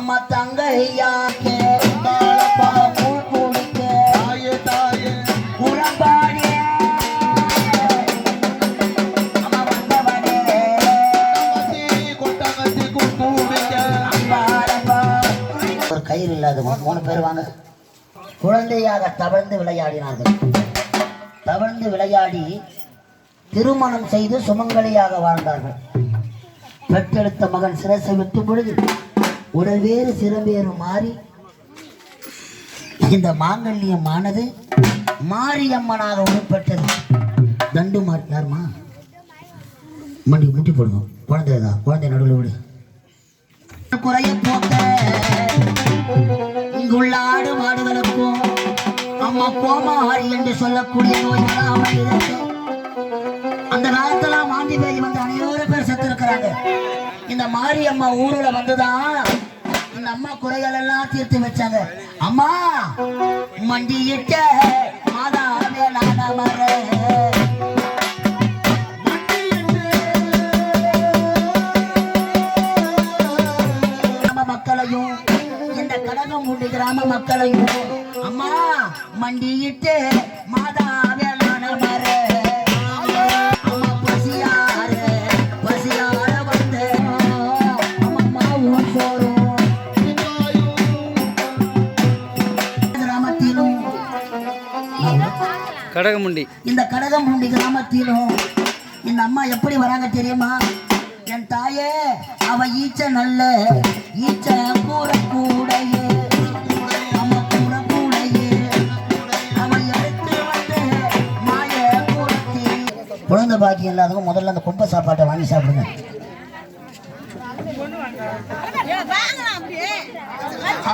அம்மா தங்கையா ஒரு கயிறு இல்லாதவங்க 3 பேர் வாங்க. குழந்தையாக தவழ்ந்து விளையாடினார்கள். தவழ்ந்து விளையாடி திருமணம் செய்து சுமங்கலியாக வாழ்ந்தார்கள். பெற்றெடுத்த மகன் சிரசை வெட்டும் பொழுது உடல்வேறு சிறம்பேறு மாறி இந்த மாங்கல்யமானது மாரியம்மனாக உருப்பெற்றது. தண்டு மாறி யாருமா மண்டி முட்டி போடுங்க. குழந்தைதான், குழந்தை நடுவில் விடு. குறைய போக்க இங்குள்ள ஆடு மாடுகளுக்கும் அம்மா கோமாரி என்று சொல்லக்கூடிய நோய் அந்த காலத்துல மாந்தி பேய் வந்து அனைவரும் பேர் செத்து இருக்கிறாங்க. இந்த மாரியம்மா ஊர்ல வந்துதான் இந்த அம்மா குறைகள் எல்லாம் தீர்த்து வச்சாங்க. அம்மா மண்டியிட்ட மாதாவே நானமர மக்களையும் இந்த கடகம்பூண்டி கிராம மக்களையும் அம்மா மண்டியிட்டு மாதாவே நானமர கடகமுண்டி இந்த கடகமுண்டி கிராமத்திலும் இந்த அம்மா எப்படி வராங்க தெரியுமா? என் தாயே அவ ஈச்ச நல்ல ஈச்ச கூற கூடையே அம்மா கூற கூடையே அவ எடுத்து வந்து மாய கூடத்தி. குழந்தை பாக்கியம் இல்லாதவங்க முதல்ல அந்த கும்ப சாப்பாட்டை வாங்கி சாப்பிடுங்க.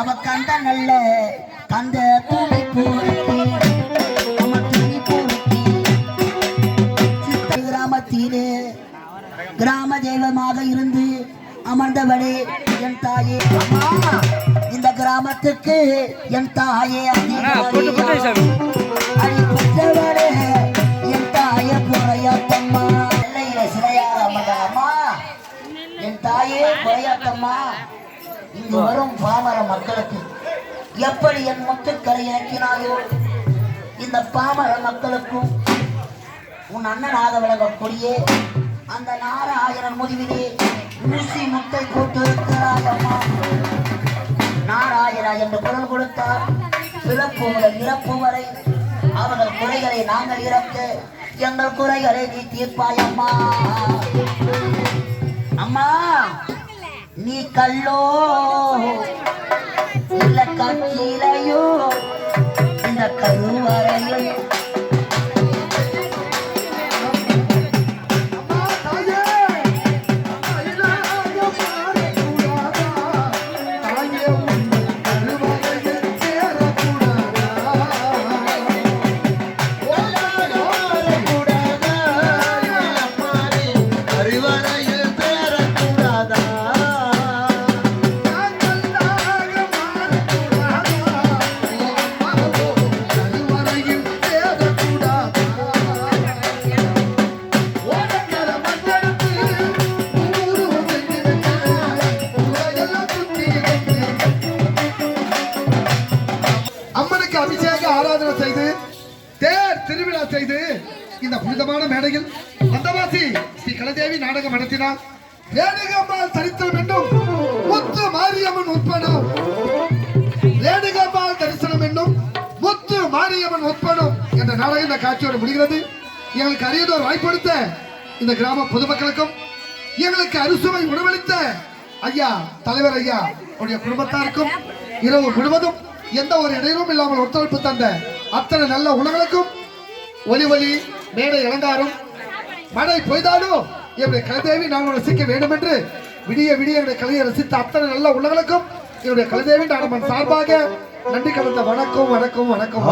அவ கண்ட நல்ல கந்த தூளை கூடத்தி கிராம தெய்வமாக இருந்து அமர்ந்தவளே என் தாயே. அம்மா இந்த கிராமத்துக்கு என் தாயே அடிப்பட்டவளே என் தாய புறையாத்தம்மா சிறையார் அம்மா என் தாயே புறையாத்தம்மா. இங்கு வரும் பாமர மக்களுக்கு எப்படி என் முத்துக்களை இறக்கினாயோ இந்த பாமர மக்களுக்கும் உன் அண்ணனாக விளங்கக்கூடிய அந்த 4000 முடிவிலே ஊசி முட்டை போட்டு இருக்கிறாயம்மா. 4000 என்று குரல் கொடுத்தார். பிறப்பு முதல் இறப்பு வரை அவர்கள் குறைகளை நாங்கள் இறக்க எங்கள் குறைகளை நீ தீர்ப்பாயம்மா. அம்மா நீ கல்லோ இல்ல கட்சியிலையோ இந்த கருவறையில் அபிஷேக ஆராதனை செய்து தேர் திருவிழா செய்து இந்த புனிதமான மேடையில் வந்தவாசி ஸ்ரீ கலதேவி நாடகம் நடத்தினார். ரேணுகாம்பாள் தரிசனம் என்னும் முத்து மாரியம்மன் உட்படம் ரேணுகாம்பாள் தரிசனம் என்னும் முத்து மாரியம்மன் உட்படம் என்ற நாடகம் இந்த காட்சியோடு முடிகிறது. எங்களுக்கு அரியதோர் வாய்ப்படுத்த இந்த கிராம பொதுமக்களுக்கும் எங்களுக்கு அறுசுவை உணவளித்த ஐயா தலைவர் ஐயா உடைய குடும்பத்தாருக்கும் இரவு முழுவதும் எந்த ஒரு இடையிலும் இல்லாமல் ஒத்துழைப்பு தந்த அத்தனை நல்ல உணவுகளுக்கும் ஒலி ஒலி மேடை இளங்காரும் மழை பொய்தாலும் என்னுடைய கலைதேவி நான் ரசிக்க வேண்டும் என்று விடிய விடிய என்னுடைய கலையை ரசித்த அத்தனை நல்ல உள்ளங்களுக்கும் என்னுடைய கலைதேவி நாடகம் சார்பாக நன்றி கலந்த வணக்கம் வணக்கம் வணக்கம்.